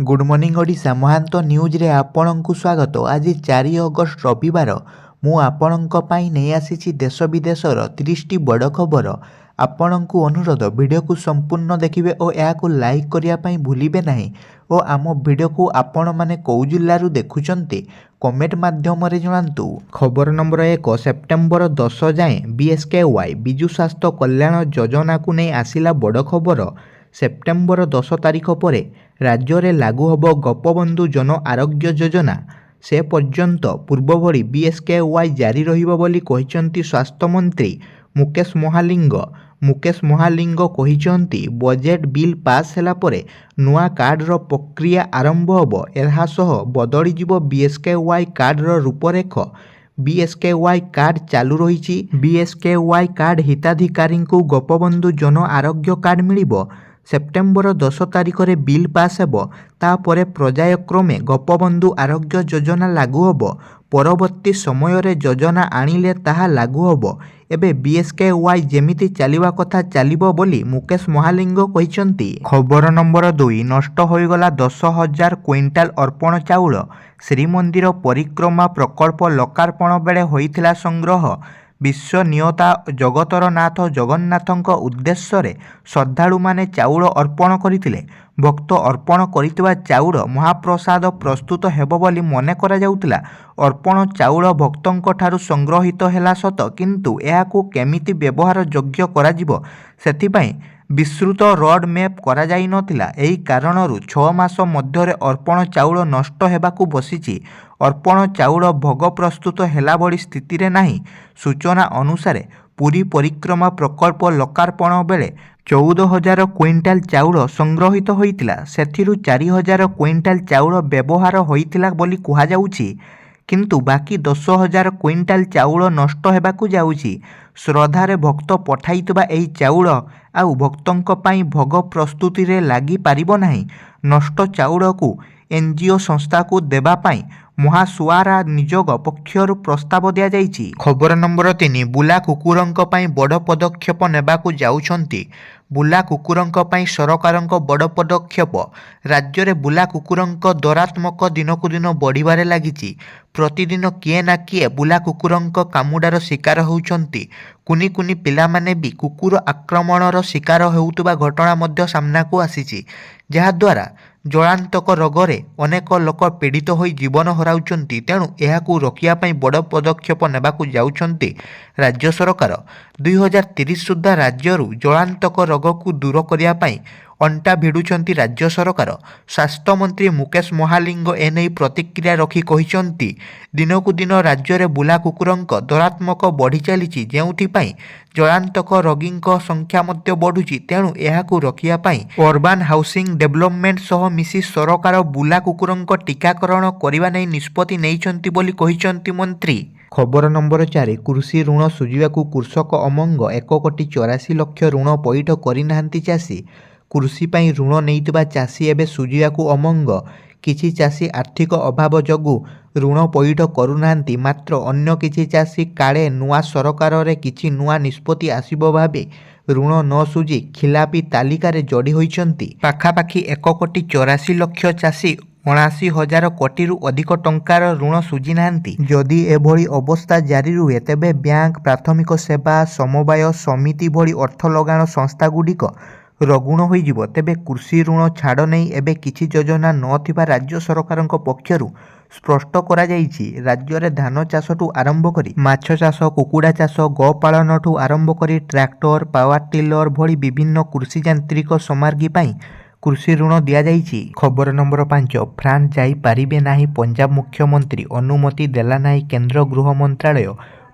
Good morning Odisha महांत news रे आपणଙ୍କୁ स्वागत। आज 4 अगस्त रविवार मु आपणଙ୍କ ପାଇଁ ନେଇ ଆସିଛି देश विदेशर 30ଟି बड़ खबर। आपणଙ୍କୁ अनुरोध वीडियो को संपूर्ण देखिए और या को लाइक करिया ପାଇଁ भूलिबे नहीं और आम वीडियो को आपण माने कौ जिल्लारू देखुचंती कमेंट माध्यम रे जणांतु। खबर नंबर 1 सेप्टेम्बर 10 जाए बीएसकेवाई बिजु स्वास्थ्य कल्याण योजना को नहीं आसिला बड़ खबर। सेप्टेम्बर 10 तारिख पर राज्य में लागू हब गोपबंधु जन आरोग्य योजना। से पर्यंत पूर्व भली बीएसकेवाई जारी रहिबो बोली कहिसंती स्वास्थ्य मंत्री मुकेश महालिंग। मुकेश महालिंग कहिसंती बजेट बिल पास होला परे नुआ कार्ड रो प्रक्रिया आरंभ हबो। एहा सह बदली जिवो बीएसकेवाई कार्ड रो रूपरेख। बीएसकेवाई कार्ड चालू रही। बीएसकेवाई कार्ड हिताधिकारी को गोपबंधु जन आरोग्य कार्ड मिलिबो। सेप्टेम्बर 10 तारिख रे बिल पास हेबो। तापरे पर्यायक्रमे गोपबंधु आरोग्य योजना लागू हबो। परवर्ती समय रे योजना आनिले ताहा लागू हबो। एबे बीएसकेवाई जेमिति चलिबा कथा चलिबो बोली मुकेश महालिंग कहिसंती। खबर नंबर 2 नष्ट होइगला 10,000 क्विंटाल अर्पण चाउल। श्रीमंदिर परिक्रमा प्रकल्प लोकार्पण बेले होइथिला संग्रह। विश्व नियता जगतर नाथ जगन्नाथଙ୍କ उद्देश्य श्रद्धालु माने चाउल अर्पण करथिले। भक्त अर्पण करितबा चाउल महाप्रसाद प्रस्तुत हेबो बोली मने करा जाउतिला। अर्पण चाउल भक्तଙ୍କ ठारू संग्रहित हेला सत किंतु एहाकू केमिति व्यवहार योग्य करा जिवो सेथिपई विस्तृत रोड मैप करा जाई नथिला। एही कारणरू 6 मास मध्यरे अर्पण चाउल नष्ट हेबाकू बसिछि। अर्पण चाउल भोग प्रस्तुत हेला बड़ी स्थिति रे नाही। सूचना अनुसार पुरी परिक्रमा प्रकल्प लोकार्पण बेले 14,000 क्विंटाल चाउल संग्रहित होइतिला। सेथिरु 4,000 क्विंटाल चाउल व्यवहार होइतिला बोली कुहा जाउछि किंतु बाकी 10,000 क्विंटाल चाउल नष्ट हेबाकू जाउछि। श्रद्धारे भक्त पठाइतबा एही चाउल आउ भक्तଙ୍କ ପାଇଁ भोग प्रस्तुति रे लागि पारिबो नाही। नष्ट चाउल को एनजीओ संस्था को देबा ପାଇଁ महासुआरा निजोग पक्षर प्रस्ताव दिया जाइछि। खबर नंबर 3 बुला कुकुरଙ୍କ ପାଇଁ बड़ पदक्षेप नेबाकू जाउछंती। बुला कुकुरଙ୍କ ପାଇଁ सरकारଙ୍କ बड़ पदक्षेप। राज्य रे बुला कुकुरଙ୍କ दरात्मक दिनकू दिन बढ़िबारे लागिछि। प्रतिदिन किए ना किए बुला कुकुरଙ୍କ कामुडार शिकार होउछंती। कुनी कुनी पिला माने भी कुकुर आक्रमणर शिकार हेउतबा घटना मध्य सामना को आसीछि। जहा द्वारा जलांतक रोगरे अनेक लोक पीड़ित होई जीवन हराउछंती। तेणु एहाकू रोकिया पई बड़ पदक्षेप नेबाकू जाउछंती राज्य सरकार। 2030 सुद्धा राज्यरू जलांतक रोग को दूर करिया पई अंटा भिडुछंती राज्य सरकार। स्वास्थ्य मंत्री मुकेश महालिंग एने प्रतिक्रिया रखी कहिसंती दिनकू दिन राज्य रे बुला कुकुरଙ୍କ दरात्मक बढ़ी चलीछि जेउथि पई जलांतक रोगीଙ୍କ संख्या मध्य बढ़ुछि। तेणु एहाकू रोकिया पई अर्बन हाउसिंग डेवलपमेंट सह मिसी सरकार बुला कुकुरଙ୍କ टीकाकरण करिवा नै निष्पत्ति नेइछंती बोली कहिसंती मंत्री। खबर नंबर 4 कृषि ऋण सुझिबाकू कृषक अमंग 1,84,00,000 ऋण पैठ करिनाहांती चाषी। कृषि पई ऋण नेइतबा चाषी एबे सुझिबाकू अमंग। किछि चाषी आर्थिक अभाव जोगु ऋण पैठ करुनाहांती। मात्र अन्य किछि चाषी काले नुआ सरकार रे किछि नुआ निष्पत्ति आसिबो भाबे ऋण न सुझी खिलापी तालिकार जोड़ी होइछंती। पाखापाखी 1,84,00,000 चाषी 79,000 कोटी अधिक टंकार ऋण सुझी नाहांती। जदि एभली अवस्था जारी रुहे तेबे बैंक प्राथमिक सेवा समवाय समिति भली अर्थ लगाण संस्था गुडिक रगुण होइजिवो। तेबे कृषि ऋण छाड़ नहीं एबे किछि योजना नथिबा राज्य सरकारଙ୍କ पक्षरु स्पष्ट करा जाइछि। राज्य रे धान चाषठू आरंभ करी माछ चाष कुकुड़ा चाष गोपालन ठू आरंभ करी ट्रैक्टर पावर टिलर भली विभिन्न कृषि यांत्रिक सामग्री पई कृषि ऋण दिया जाइछि। खबर नंबर 5 फ्रांस जाई पारिबे नाही पंजाब मुख्यमंत्री अनुमति देला नाही केंद्र गृह मंत्रालय।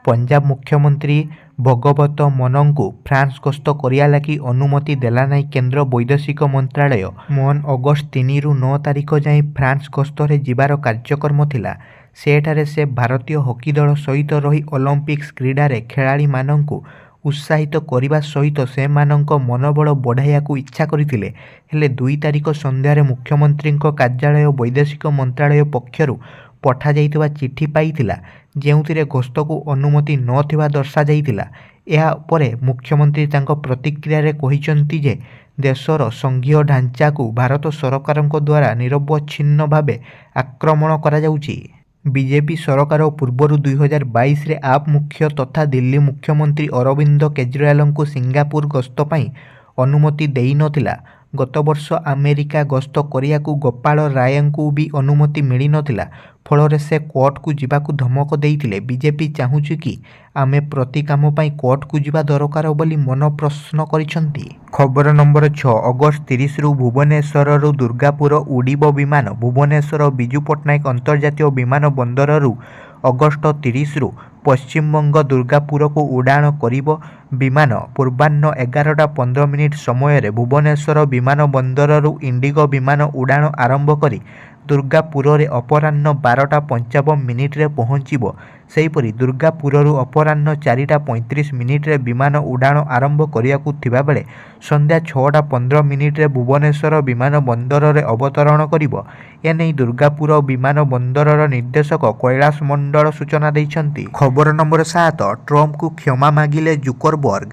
पंजाब मुख्यमंत्री भगवत मनंकु फ्रांस गस्त करिया लागी अनुमति देला नाही केंद्र वैदेशिक मंत्रालय। मन अगस्त 3 रु 9 तारिख जाए फ्रांस गस्त रे जिबार कार्यक्रम थिला। सेठारे से भारतीय हॉकी दल सहित रही ओलंपिक्स क्रीडा रे खेलाड़ी मानंकु उत्साहित करने सहित से मनोबल बढ़ाइया इच्छा करथिले। हेले 2 तारिख संध्यारे मुख्यमंत्री कार्यालय वैदेशिक मंत्रालय पक्षरु पठा जाइतिबा चिठी पाइतिला जेउथिरे गस्त को अनुमति नथिबा दर्शा जाइतिला। ଏହାପରେ ମୁଖ୍ୟମନ୍ତ୍ରୀ ତାଙ୍କ ପ୍ରତିକ୍ରିୟାରେ କହିଛନ୍ତି ଯେ ଦେଶର ସଂଘୀୟ ଢାଞ୍ଚାକୁ ଭାରତ ସରକାରଙ୍କ ଦ୍ୱାରା ନିରବଚ୍ଛିନ୍ନ ଭାବେ ଆକ୍ରମଣ କରାଯାଉଛି। ବିଜେପି ସରକାର ପୂର୍ବରୁ 2022ରେ ଆପ୍ ମୁଖ୍ୟ ତଥା ଦିଲ୍ଲୀ ମୁଖ୍ୟମନ୍ତ୍ରୀ ଅରବିନ୍ଦ କେଜରିୱାଲଙ୍କୁ ସିଙ୍ଗାପୁର ଗସ୍ତ ପାଇଁ ଅନୁମତି ଦେଇନଥିଲା। ଗତ ବର୍ଷ ଆମେରିକା ଗସ୍ତ କରିବାକୁ ଗୋପାଳ ରାୟଙ୍କୁ ବି ଅନୁମତି ମିଳିନଥିଲା। ଫଳରେ ସେ କୋର୍ଟକୁ ଯିବାକୁ ଧମକ ଦେଇଥିଲେ। ବିଜେପି ଚାହୁଁଛି କି ଆମେ ପ୍ରତି କାମ ପାଇଁ କୋର୍ଟକୁ ଯିବା ଦରକାର ବୋଲି ମନ ପ୍ରଶ୍ନ କରିଛନ୍ତି। ଖବର ନମ୍ବର 6 ଅଗଷ୍ଟ 30ରୁ ଭୁବନେଶ୍ୱରରୁ ଦୁର୍ଗାପୁର ଉଡ଼ିବ ବିମାନ। ଭୁବନେଶ୍ୱର ବିଜୁ ପଟ୍ଟନାୟକ ଅନ୍ତର୍ଜାତୀୟ ବିମାନ ବନ୍ଦରରୁ ଅଗଷ୍ଟ 30ରୁ ପଶ୍ଚିମବଙ୍ଗ ଦୁର୍ଗାପୁରକୁ ଉଡ଼ାଣ କରିବ ବିମାନ। ପୂର୍ବାହ୍ନ 11:15 ସମୟରେ ଭୁବନେଶ୍ୱର ବିମାନ ବନ୍ଦରରୁ ଇଣ୍ଡିଗୋ ବିମାନ ଉଡ଼ାଣ ଆରମ୍ଭ କରି ଦୁର୍ଗାପୁରରେ ଅପରାହ୍ନ 12:55ରେ ପହଞ୍ଚିବ। ସେହିପରି ଦୁର୍ଗାପୁରରୁ ଅପରାହ୍ନ 4:35ରେ ବିମାନ ଉଡ଼ାଣ ଆରମ୍ଭ କରିବାକୁ ଥିବାବେଳେ ସନ୍ଧ୍ୟା 6:15ରେ ଭୁବନେଶ୍ୱର ବିମାନ ବନ୍ଦରରେ ଅବତରଣ କରିବ। ଏନେଇ ଦୁର୍ଗାପୁର ବିମାନ ବନ୍ଦରର ନିର୍ଦ୍ଦେଶକ କୈଳାସ ମଣ୍ଡଳ ସୂଚନା ଦେଇଛନ୍ତି। ଖବର ନମ୍ବର 7 ଟ୍ରମ୍ପଙ୍କୁ କ୍ଷମା ମାଗିଲେ ଜୁକରବର୍ଗ।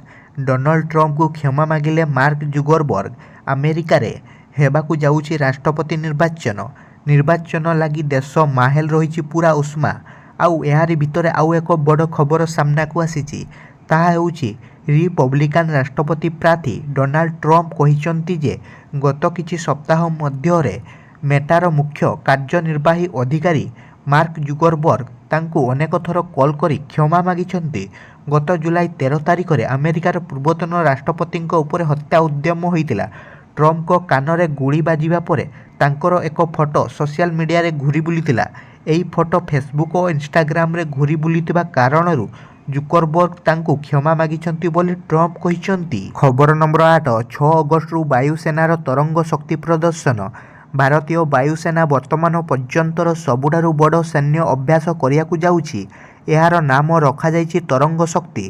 ଡୋନାଲ୍ଡ ଟ୍ରମ୍ପଙ୍କୁ କ୍ଷମା ମାଗିଲେ ମାର୍କ ଜୁକରବର୍ଗ। ଆମେରିକାରେ ହେବାକୁ ଯାଉଛି ରାଷ୍ଟ୍ରପତି ନିର୍ବାଚନ। ନିର୍ବାଚନ ଲାଗି ଦେଶ ମାହେଲ ରହିଛି ପୁରା ଉଷ୍ମା। ଆଉ ଏହାରି ଭିତରେ ଆଉ ଏକ ବଡ଼ ଖବର ସାମ୍ନାକୁ ଆସିଛି। ତାହା ହେଉଛି ରିପବ୍ଲିକାନ ରାଷ୍ଟ୍ରପତି ପ୍ରାର୍ଥୀ ଡୋନାଲ୍ଡ ଟ୍ରମ୍ପ କହିଛନ୍ତି ଯେ ଗତ କିଛି ସପ୍ତାହ ମଧ୍ୟରେ ମେଟାର ମୁଖ୍ୟ କାର୍ଯ୍ୟନିର୍ବାହୀ ଅଧିକାରୀ ମାର୍କ ଜୁକରବର୍ଗ ତାଙ୍କୁ ଅନେକ ଥର କଲ୍ କରି କ୍ଷମା ମାଗିଛନ୍ତି। ଗତ ଜୁଲାଇ 13 ତାରିଖରେ ଆମେରିକାର ପୂର୍ବତନ ରାଷ୍ଟ୍ରପତିଙ୍କ ଉପରେ ହତ୍ୟା ଉଦ୍ୟମ ହୋଇଥିଲା। ଟ୍ରମ୍ପଙ୍କ କାନରେ ଗୁଳି ବାଜିବା ପରେ ତାଙ୍କର ଏକ ଫଟୋ ସୋସିଆଲ ମିଡ଼ିଆରେ ଘୁରି ବୁଲିଥିଲା। ଏହି ଫଟୋ ଫେସବୁକ୍ ଓ ଇନଷ୍ଟାଗ୍ରାମରେ ଘୁରି ବୁଲିଥିବା କାରଣରୁ ଜୁକରବର୍ଗ ତାଙ୍କୁ କ୍ଷମା ମାଗିଛନ୍ତି ବୋଲି ଟ୍ରମ୍ପ କହିଛନ୍ତି। ଖବର ନମ୍ବର 8 6 ଅଗଷ୍ଟରୁ ବାୟୁସେନାର ତରଙ୍ଗ ଶକ୍ତି ପ୍ରଦର୍ଶନ। ଭାରତୀୟ ବାୟୁସେନା ବର୍ତ୍ତମାନ ପର୍ଯ୍ୟନ୍ତର ସବୁଠାରୁ ବଡ଼ ସୈନ୍ୟ ଅଭ୍ୟାସ କରିବାକୁ ଯାଉଛି। ଏହାର ନାମ ରଖାଯାଇଛି ତରଙ୍ଗ ଶକ୍ତି।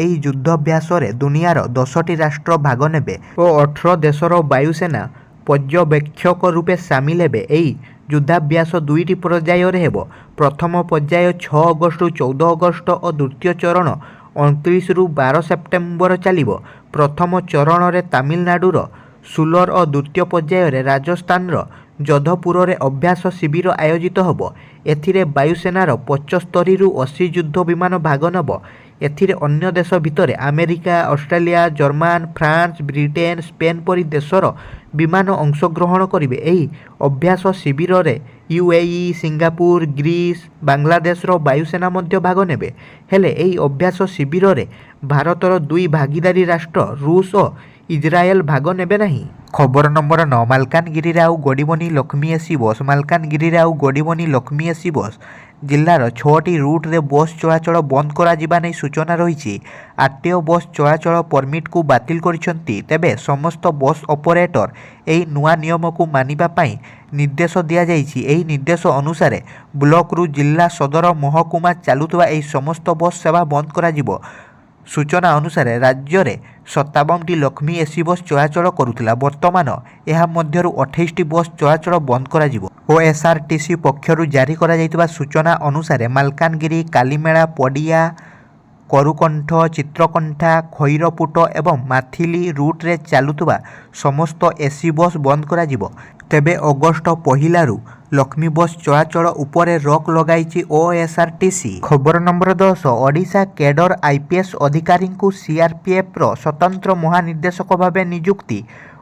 ଏହି ଯୁଦ୍ଧାଭ୍ୟାସରେ ଦୁନିଆର 10ଟି ରାଷ୍ଟ୍ର ଭାଗ ନେବେ ଓ 18 ଦେଶର ବାୟୁସେନା ପର୍ଯ୍ୟବେକ୍ଷକ ରୂପେ ସାମିଲ ହେବେ। ଏହି ଯୁଦ୍ଧାଭ୍ୟାସ 2ଟି ପର୍ଯ୍ୟାୟରେ ହେବ। ପ୍ରଥମ ପର୍ଯ୍ୟାୟ 6 ଅଗଷ୍ଟରୁ 14 ଅଗଷ୍ଟ ଓ ଦ୍ୱିତୀୟ ଚରଣ 29ରୁ 12 ସେପ୍ଟେମ୍ବର ଚାଲିବ। ପ୍ରଥମ ଚରଣରେ ତାମିଲନାଡୁର ସୁଲର ଓ ଦ୍ୱିତୀୟ ପର୍ଯ୍ୟାୟରେ ରାଜସ୍ଥାନର ଯୋଧପୁରରେ ଅଭ୍ୟାସ ଶିବିର ଆୟୋଜିତ ହେବ। ଏଥିରେ ବାୟୁସେନାର 75ରୁ 80 ଯୁଦ୍ଧ ବିମାନ ଭାଗ ନେବ। ଏଥିରେ ଅନ୍ୟ ଦେଶ ଭିତରେ America, Australia, German, France, Britain, Spain ପରି ଦେଶର ବିମାନ ଅଂଶଗ୍ରହଣ କରିବେ। ଏହି ଅଭ୍ୟାସ ଶିବିରରେ UAE, ସିଙ୍ଗାପୁର, ଗ୍ରୀସ୍, ବାଂଲାଦେଶର ବାୟୁସେନା ମଧ୍ୟ ଭାଗ ନେବେ। ହେଲେ ଏହି ଅଭ୍ୟାସ ଶିବିରରେ ଭାରତର 2 ଭାଗିଦାରୀ ରାଷ୍ଟ୍ର ରୁଷ ଓ ଇସ୍ରାଏଲ ଭାଗ ନେବେ ନାହିଁ। ଖବର ନମ୍ବର 9 ମାଲକାନଗିରିରେ ଆଉ ଗଡ଼ିବନି ଲକ୍ଷ୍ମୀ ଏସି ବସ୍। ମାଲକାନଗିରିରେ ଆଉ ଗଡ଼ିବନି ଲକ୍ଷ୍ମୀ ଏସି ବସ୍। ଜିଲ୍ଲାର 6ଟି ରୁଟ୍ରେ ବସ୍ ଚଳାଚଳ ବନ୍ଦ କରାଯିବା ନେଇ ସୂଚନା ରହିଛି। RTO ବସ୍ ଚଳାଚଳ ପରମିଟ୍କୁ ବାତିଲ କରିଛନ୍ତି। ତେବେ ସମସ୍ତ ବସ୍ ଅପରେଟର ଏହି ନୂଆ ନିୟମକୁ ମାନିବା ପାଇଁ ନିର୍ଦ୍ଦେଶ ଦିଆଯାଇଛି। ଏହି ନିର୍ଦ୍ଦେଶ ଅନୁସାରେ ବ୍ଲକରୁ ଜିଲ୍ଲା ସଦର ମହକୁମା ଚାଲୁଥିବା ଏହି ସମସ୍ତ ବସ୍ ସେବା ବନ୍ଦ କରାଯିବ। ସୂଚନା ଅନୁସାରେ ରାଜ୍ୟରେ 57ଟି ଲକ୍ଷ୍ମୀ ଏସି ବସ୍ ଚଳାଚଳ କରୁଥିଲା। ବର୍ତ୍ତମାନ ଏହା ମଧ୍ୟରୁ 28ଟି ବସ୍ ଚଳାଚଳ ବନ୍ଦ କରାଯିବ। OSRTC ପକ୍ଷରୁ ଜାରି କରାଯାଇଥିବା ସୂଚନା ଅନୁସାରେ ମାଲକାନଗିରି, କାଲିମେଳା, ପଡ଼ିଆ, କରୁକଣ୍ଠ, ଚିତ୍ରକଣ୍ଠା, ଖଇରପୁଟ ଏବଂ ମାଥିଲି ରୁଟ୍ରେ ଚାଲୁଥିବା ସମସ୍ତ ଏସି ବସ୍ ବନ୍ଦ କରାଯିବ। ତେବେ ଅଗଷ୍ଟ 1ରୁ ଲକ୍ଷ୍ମୀ ବସ୍ ଚଳାଚଳ ଉପରେ ରୋକ ଲଗାଇଛି OSRTC। ଖବର ନମ୍ବର 10 ଓଡ଼ିଶା କେଡର IPS ଅଧିକାରୀଙ୍କୁ CRPFର ସ୍ୱତନ୍ତ୍ର ମହାନିର୍ଦ୍ଦେଶକ ଭାବେ ନିଯୁକ୍ତି।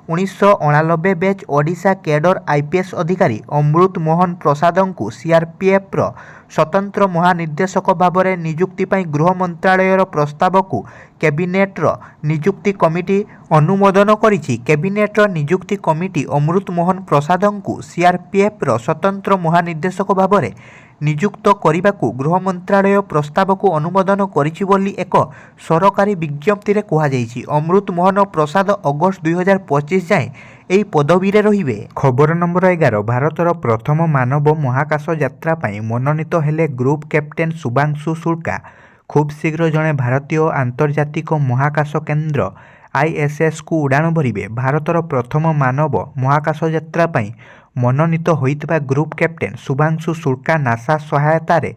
1989 ବ୍ୟାଚ୍ ଓଡ଼ିଶା କେଡର IPS ଅଧିକାରୀ ଅମୃତ ମୋହନ ପ୍ରସାଦଙ୍କୁ CRPFର ସ୍ୱତନ୍ତ୍ର ମହାନିର୍ଦ୍ଦେଶକ ଭାବରେ ନିଯୁକ୍ତି ପାଇଁ ଗୃହ ମନ୍ତ୍ରାଳୟର ପ୍ରସ୍ତାବକୁ କ୍ୟାବିନେଟ୍ର ନିଯୁକ୍ତି କମିଟି ଅନୁମୋଦନ କରିଛି। କ୍ୟାବିନେଟ୍ର ନିଯୁକ୍ତି କମିଟି ଅମୃତ ମୋହନ ପ୍ରସାଦଙ୍କୁ CRPFର ସ୍ୱତନ୍ତ୍ର ମହାନିର୍ଦ୍ଦେଶକ ଭାବରେ ନିଯୁକ୍ତ କରିବାକୁ ଗୃହ ମନ୍ତ୍ରାଳୟ ପ୍ରସ୍ତାବକୁ ଅନୁମୋଦନ କରିଛି ବୋଲି ଏକ ସରକାରୀ ବିଜ୍ଞପ୍ତିରେ କୁହାଯାଇଛି। ଅମୃତ ମୋହନ ପ୍ରସାଦ ଅଗଷ୍ଟ 2025 ଯାଏଁ ଏହି ପଦବୀରେ ରହିବେ। ଖବର ନମ୍ବର 11 ଭାରତର ପ୍ରଥମ ମାନବ ମହାକାଶ ଯାତ୍ରା ପାଇଁ ମନୋନୀତ ହେଲେ ଗ୍ରୁପ୍ କ୍ୟାପ୍ଟେନ୍ ଶୁଭାଂଶୁ ଶୁକ୍ଲା। ଖୁବ୍ ଶୀଘ୍ର ଜଣେ ଭାରତୀୟ ଆନ୍ତର୍ଜାତିକ ମହାକାଶ କେନ୍ଦ୍ର ISSକୁ ଉଡ଼ାଣ ଭରିବେ। ଭାରତର ପ୍ରଥମ ମାନବ ମହାକାଶ ଯାତ୍ରା ପାଇଁ ମନୋନୀତ ହୋଇଥିବା ଗ୍ରୁପ୍ କ୍ୟାପ୍ଟେନ୍ ଶୁଭାଂଶୁ ଶୁଳ୍କା ନାସା ସହାୟତାରେ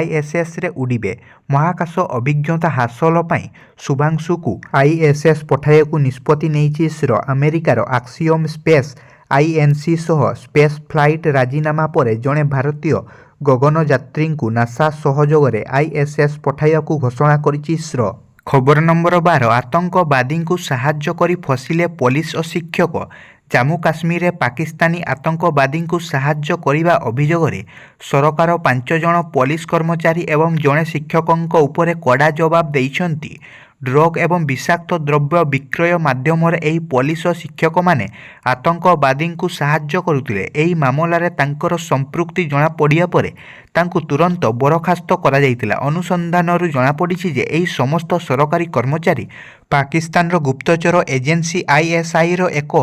ISSରେ ଉଡ଼ିବେ। ମହାକାଶ ଅଭିଜ୍ଞତା ହାସଲ ପାଇଁ ଶୁଭାଂଶୁକୁ ISS ପଠାଇବାକୁ ନିଷ୍ପତ୍ତି ନେଇଛି ଇସ୍ରୋ। ଆମେରିକାର ଆକ୍ସିଓମ୍ ସ୍ପେସ୍ INC ସହ ସ୍ପେସ୍ ଫ୍ଲାଇଟ୍ ରାଜିନାମା ପରେ ଜଣେ ଭାରତୀୟ ଗଗନଯାତ୍ରୀଙ୍କୁ ନାସା ସହଯୋଗରେ ISS ପଠାଇବାକୁ ଘୋଷଣା କରିଛି ଇସ୍ରୋ। ଖବର ନମ୍ବର 12 ଆତଙ୍କବାଦୀଙ୍କୁ ସାହାଯ୍ୟ କରି ଫସିଲେ ପୋଲିସ ଓ ଶିକ୍ଷକ। ଜାମ୍ମୁ କାଶ୍ମୀରରେ ପାକିସ୍ତାନୀ ଆତଙ୍କବାଦୀଙ୍କୁ ସାହାଯ୍ୟ କରିବା ଅଭିଯୋଗରେ ସରକାର 5 ଜଣ ପୋଲିସ କର୍ମଚାରୀ ଏବଂ ଜଣେ ଶିକ୍ଷକଙ୍କ ଉପରେ କଡ଼ା ଜବାବ ଦେଇଛନ୍ତି। ଡ୍ରଗ୍ ଏବଂ ବିଷାକ୍ତ ଦ୍ରବ୍ୟ ବିକ୍ରୟ ମାଧ୍ୟମରେ ଏହି ପୋଲିସ ଓ ଶିକ୍ଷକମାନେ ଆତଙ୍କବାଦୀଙ୍କୁ ସାହାଯ୍ୟ କରୁଥିଲେ। ଏହି ମାମଲାରେ ତାଙ୍କର ସମ୍ପୃକ୍ତି ଜଣାପଡ଼ିବା ପରେ ତାଙ୍କୁ ତୁରନ୍ତ ବରଖାସ୍ତ କରାଯାଇଥିଲା। ଅନୁସନ୍ଧାନରୁ ଜଣାପଡ଼ିଛି ଯେ ଏହି ସମସ୍ତ ସରକାରୀ କର୍ମଚାରୀ ପାକିସ୍ତାନର ଗୁପ୍ତଚର ଏଜେନ୍ସି ISIର ଏକ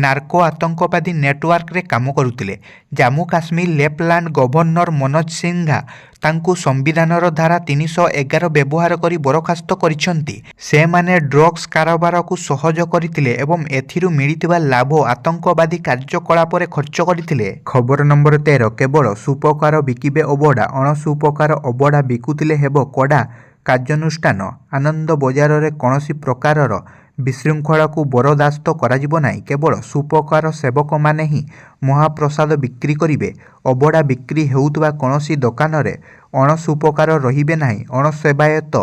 ନାର୍କୋ ଆତଙ୍କବାଦୀ ନେଟୱାର୍କରେ କାମ କରୁଥିଲେ। ଜାମ୍ମୁ କାଶ୍ମୀର ଲେଫ୍ଟନାଣ୍ଟ ଗଭର୍ଣ୍ଣର ମନୋଜ ସିହ୍ନା ତାଙ୍କୁ ସମ୍ବିଧାନର ଧାରା 311 ବ୍ୟବହାର କରି ବରଖାସ୍ତ କରିଛନ୍ତି। ସେମାନେ ଡ୍ରଗ୍ସ କାରବାରକୁ ସହଜ କରିଥିଲେ ଏବଂ ଏଥିରୁ ମିଳିଥିବା ଲାଭ ଆତଙ୍କବାଦୀ କାର୍ଯ୍ୟକଳାପରେ ଖର୍ଚ୍ଚ କରିଥିଲେ। ଖବର ନମ୍ବର 13 କେବଳ ସୁପକାର ବିକିବେ ଅବଢ଼ା, ଅଣସୁପକାର ଅବଢ଼ା ବିକୁଥିଲେ ହେବ କଡ଼ା କାର୍ଯ୍ୟାନୁଷ୍ଠାନ। ଆନନ୍ଦ ବଜାରରେ କୌଣସି ପ୍ରକାରର ବିଶୃଙ୍ଖଳାକୁ ବରଦାସ୍ତ କରାଯିବ ନାହିଁ। କେବଳ ସୁପକାର ସେବକମାନେ ହିଁ ମହାପ୍ରସାଦ ବିକ୍ରି କରିବେ। ଅବଢ଼ା ବିକ୍ରି ହେଉଥିବା କୌଣସି ଦୋକାନରେ ଅଣସୁପକାର ରହିବେ ନାହିଁ। ଅଣସେବାୟତ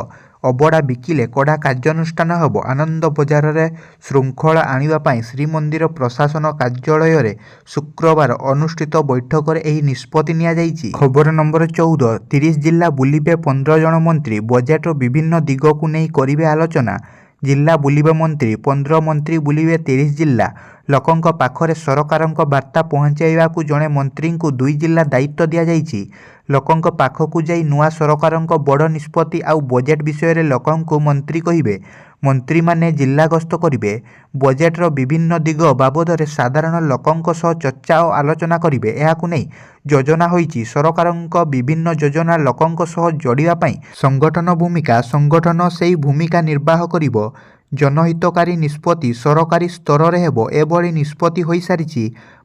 ଅବଢ଼ା ବିକିଲେ କଡ଼ା କାର୍ଯ୍ୟାନୁଷ୍ଠାନ ହେବ। ଆନନ୍ଦ ବଜାରରେ ଶୃଙ୍ଖଳା ଆଣିବା ପାଇଁ ଶ୍ରୀମନ୍ଦିର ପ୍ରଶାସନ କାର୍ଯ୍ୟାଳୟରେ ଶୁକ୍ରବାର ଅନୁଷ୍ଠିତ ବୈଠକରେ ଏହି ନିଷ୍ପତ୍ତି ନିଆଯାଇଛି। ଖବର ନମ୍ବର 14 30 ଜିଲ୍ଲା ବୁଲିବେ 15 ଜଣ ମନ୍ତ୍ରୀ। ବଜେଟର ବିଭିନ୍ନ ଦିଗକୁ ନେଇ କରିବେ ଆଲୋଚନା। ଜିଲ୍ଲା ବୁଲିବେ ମନ୍ତ୍ରୀ। 15 ମନ୍ତ୍ରୀ ବୁଲିବେ 30 ଜିଲ୍ଲା। ଲୋକଙ୍କ ପାଖରେ ସରକାରଙ୍କ ବାର୍ତ୍ତା ପହଞ୍ଚାଇବାକୁ ଜଣେ ମନ୍ତ୍ରୀଙ୍କୁ 2 ଜିଲ୍ଲା ଦାୟିତ୍ୱ ଦିଆଯାଇଛି। ଲୋକଙ୍କ ପାଖକୁ ଯାଇ ନୂଆ ସରକାରଙ୍କ ବଡ଼ ନିଷ୍ପତ୍ତି ଆଉ ବଜେଟ୍ ବିଷୟରେ ଲୋକଙ୍କୁ ମନ୍ତ୍ରୀ କହିବେ। ମନ୍ତ୍ରୀମାନେ ଜିଲ୍ଲା ଗସ୍ତ କରିବେ। ବଜେଟର ବିଭିନ୍ନ ଦିଗ ବାବଦରେ ସାଧାରଣ ଲୋକଙ୍କ ସହ ଚର୍ଚ୍ଚା ଓ ଆଲୋଚନା କରିବେ। ଏହାକୁ ନେଇ ଯୋଜନା ହୋଇଛି। ସରକାରଙ୍କ ବିଭିନ୍ନ ଯୋଜନା ଲୋକଙ୍କ ସହ ଯୋଡ଼ିବା ପାଇଁ ସଂଗଠନ ଭୂମିକା। ସଂଗଠନ ସେହି ଭୂମିକା ନିର୍ବାହ କରିବ। ଜନହିତକାରୀ ନିଷ୍ପତ୍ତି ସରକାରୀ ସ୍ତରରେ ହେବ। ଏଭଳି ନିଷ୍ପତ୍ତି ହୋଇସାରିଛି।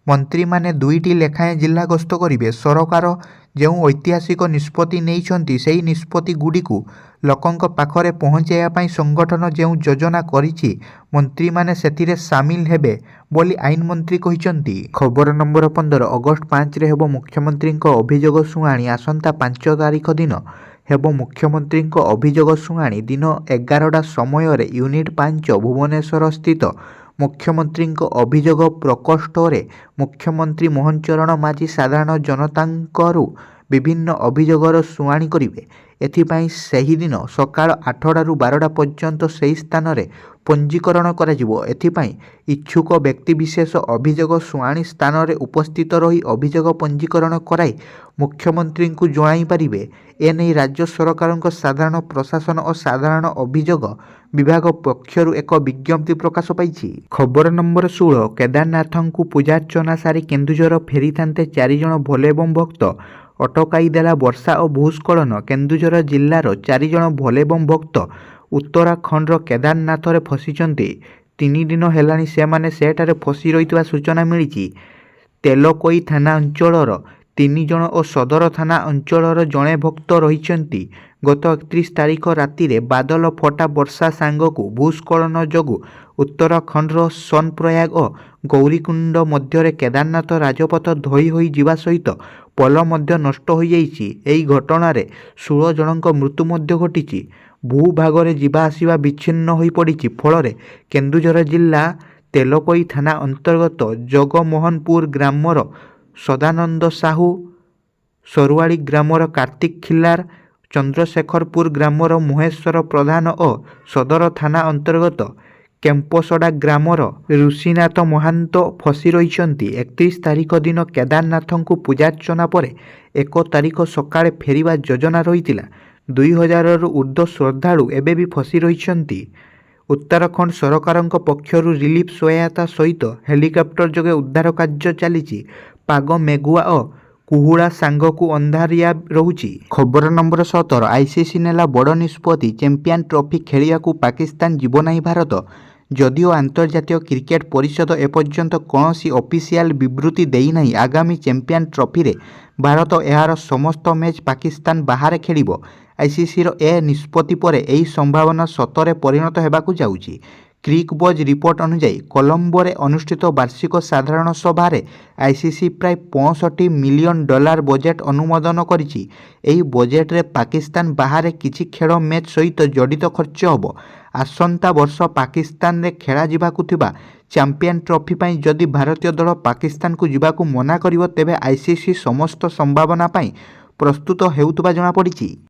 ମନ୍ତ୍ରୀମାନେ 2ଟି ଲେଖାଏଁ ଜିଲ୍ଲା ଗସ୍ତ କରିବେ। ସରକାର ଯେଉଁ ଐତିହାସିକ ନିଷ୍ପତ୍ତି ନେଇଛନ୍ତି ସେହି ନିଷ୍ପତ୍ତିଗୁଡ଼ିକୁ ଲୋକଙ୍କ ପାଖରେ ପହଞ୍ଚାଇବା ପାଇଁ ସଂଗଠନ ଯେଉଁ ଯୋଜନା କରିଛି ମନ୍ତ୍ରୀମାନେ ସେଥିରେ ସାମିଲ ହେବେ ବୋଲି ଆଇନ ମନ୍ତ୍ରୀ କହିଛନ୍ତି। ଖବର ନମ୍ବର 15 ଅଗଷ୍ଟ 5ରେ ହେବ ମୁଖ୍ୟମନ୍ତ୍ରୀଙ୍କ ଅଭିଯୋଗ ଶୁଣାଣି। ଆସନ୍ତା 5 ତାରିଖ ଦିନ ହେବ ମୁଖ୍ୟମନ୍ତ୍ରୀଙ୍କ ଅଭିଯୋଗ ଶୁଣାଣି। ଦିନ 11ଟା ସମୟରେ ୟୁନିଟ୍ 5 ଭୁବନେଶ୍ୱର ସ୍ଥିତ ମୁଖ୍ୟମନ୍ତ୍ରୀଙ୍କ ଅଭିଯୋଗ ପ୍ରକୋଷ୍ଠରେ ମୁଖ୍ୟମନ୍ତ୍ରୀ ମୋହନ ଚରଣ ମାଝୀ ସାଧାରଣ ଜନତାଙ୍କରୁ ବିଭିନ୍ନ ଅଭିଯୋଗର ଶୁଣାଣି କରିବେ। ଏଥିପାଇଁ ସେହିଦିନ ସକାଳ 8ଟାରୁ 12ଟା ପର୍ଯ୍ୟନ୍ତ ସେହି ସ୍ଥାନରେ ପଞ୍ଜୀକରଣ କରାଯିବ। ଏଥିପାଇଁ ଇଚ୍ଛୁକ ବ୍ୟକ୍ତିବିଶେଷ ଅଭିଯୋଗ ଶୁଣାଣି ସ୍ଥାନରେ ଉପସ୍ଥିତ ରହି ଅଭିଯୋଗ ପଞ୍ଜୀକରଣ କରାଇ ମୁଖ୍ୟମନ୍ତ୍ରୀଙ୍କୁ ଜଣାଇ ପାରିବେ। ଏନେଇ ରାଜ୍ୟ ସରକାରଙ୍କ ସାଧାରଣ ପ୍ରଶାସନ ଓ ସାଧାରଣ ଅଭିଯୋଗ ବିଭାଗ ପକ୍ଷରୁ ଏକ ବିଜ୍ଞପ୍ତି ପ୍ରକାଶ ପାଇଛି। ଖବର ନମ୍ବର 16 କେଦାରନାଥଙ୍କୁ ପୂଜାର୍ଚ୍ଚନା ସାରି କେନ୍ଦୁଝର ଫେରିଥାନ୍ତେ 4 ଜଣ ଭୋଲେବମ୍ ଭକ୍ତ। ଅଟକାଇ ଦେଲା ବର୍ଷା ଓ ଭୂସ୍ଖଳନ। କେନ୍ଦୁଝର ଜିଲ୍ଲାର 4 ଜଣ ଭୋଲେବମ୍ ଭକ୍ତ ଉତ୍ତରାଖଣ୍ଡର କେଦାରନାଥରେ ଫସିଛନ୍ତି। 3 ଦିନ ହେଲାଣି ସେମାନେ ସେଠାରେ ଫସି ରହିଥିବା ସୂଚନା ମିଳିଛି। ତେଲକୋଇ ଥାନା ଅଞ୍ଚଳର 3 ଜଣ ଓ ସଦର ଥାନା ଅଞ୍ଚଳର ଜଣେ ଭକ୍ତ ରହିଛନ୍ତି। ଗତ 31 ତାରିଖ ରାତିରେ ବାଦଲ ଫଟା ବର୍ଷା ସାଙ୍ଗକୁ ଭୂସ୍ଖଳନ ଯୋଗୁଁ ଉତ୍ତରାଖଣ୍ଡର ସୋନପ୍ରୟାଗ ଓ ଗୌରୀକୁଣ୍ଡ ମଧ୍ୟରେ କେଦାରନାଥ ରାଜପଥ ଧୋଇ ହୋଇଯିବା ସହିତ ପୋଲ ମଧ୍ୟ ନଷ୍ଟ ହୋଇଯାଇଛି। ଏହି ଘଟଣାରେ 16 ଜଣଙ୍କ ମୃତ୍ୟୁ ମଧ୍ୟ ଘଟିଛି। ଭୂଭାଗରେ ଯିବା ଆସିବା ବିଚ୍ଛିନ୍ନ ହୋଇପଡ଼ିଛି। ଫଳରେ କେନ୍ଦୁଝର ଜିଲ୍ଲା ତେଲକୋଇ ଥାନା ଅନ୍ତର୍ଗତ ଜଗମୋହନପୁର ଗ୍ରାମର ସଦାନନ୍ଦ ସାହୁ, ସରୁଆଳି ଗ୍ରାମର କାର୍ତ୍ତିକ ଖିଲାର, ଚନ୍ଦ୍ରଶେଖରପୁର ଗ୍ରାମର ମହେଶ୍ୱର ପ୍ରଧାନ ଓ ସଦର ଥାନା ଅନ୍ତର୍ଗତ କେମ୍ପସଡ଼ା ଗ୍ରାମର ଋଷିନାଥ ମହାନ୍ତ ଫସି ରହିଛନ୍ତି। 31 ତାରିଖ ଦିନ କେଦାରନାଥଙ୍କୁ ପୂଜାର୍ଚ୍ଚନା ପରେ 1 ତାରିଖ ସକାଳେ ଫେରିବା ଯୋଜନା ରହିଥିଲା। 2000ରୁ ଉର୍ଦ୍ଧ୍ୱ ଶ୍ରଦ୍ଧାଳୁ ଏବେ ବି ଫସି ରହିଛନ୍ତି। ଉତ୍ତରାଖଣ୍ଡ ସରକାରଙ୍କ ପକ୍ଷରୁ ରିଲିଫ୍ ସହାୟତା ସହିତ ହେଲିକପ୍ଟର ଯୋଗେ ଉଦ୍ଧାର କାର୍ଯ୍ୟ ଚାଲିଛି। ପାଗ ମେଘୁଆ ଓ କୁହୁଡ଼ା ସାଙ୍ଗକୁ ଅନ୍ଧାରିଆ ରହୁଛି। ଖବର ନମ୍ବର 17 ICC ନେଲା ବଡ଼ ନିଷ୍ପତ୍ତି। ଚାମ୍ପିୟନ୍ ଟ୍ରଫି ଖେଳିବାକୁ ପାକିସ୍ତାନ ଯିବ ନାହିଁ ଭାରତ। ଯଦିଓ ଆନ୍ତର୍ଜାତୀୟ କ୍ରିକେଟ ପରିଷଦ ଏପର୍ଯ୍ୟନ୍ତ କୌଣସି ଅଫିସିଆଲ ବିବୃତ୍ତି ଦେଇନାହିଁ, ଆଗାମୀ ଚାମ୍ପିୟନ୍ସ ଟ୍ରଫିରେ ଭାରତ ଏହାର ସମସ୍ତ ମ୍ୟାଚ୍ ପାକିସ୍ତାନ ବାହାରେ ଖେଳିବ। ଆଇସିସିର ଏ ନିଷ୍ପତ୍ତି ପରେ ଏହି ସମ୍ଭାବନା ସତରେ ପରିଣତ ହେବାକୁ ଯାଉଛି। କ୍ରିକବଜ୍ ରିପୋର୍ଟ ଅନୁଯାୟୀ କଲମ୍ବୋରେ ଅନୁଷ୍ଠିତ ବାର୍ଷିକ ସାଧାରଣ ସଭାରେ ଆଇସିସି ପ୍ରାୟ $65 ମିଲିୟନ ବଜେଟ୍ ଅନୁମୋଦନ କରିଛି। ଏହି ବଜେଟ୍ରେ ପାକିସ୍ତାନ ବାହାରେ କିଛି ଖେଳ ମ୍ୟାଚ୍ ସହିତ ଜଡ଼ିତ ଖର୍ଚ୍ଚ ହେବ। ଆସନ୍ତା ବର୍ଷ ପାକିସ୍ତାନରେ ଖେଳାଯିବାକୁ ଥିବା ଚାମ୍ପିୟନ୍ସ ଟ୍ରଫି ପାଇଁ ଯଦି ଭାରତୀୟ ଦଳ ପାକିସ୍ତାନକୁ ଯିବାକୁ ମନା କରିବ, ତେବେ ଆଇସିସି ସମସ୍ତ ସମ୍ଭାବନା ପାଇଁ ପ୍ରସ୍ତୁତ ହେଉଥିବା ଜଣାପଡ଼ିଛି।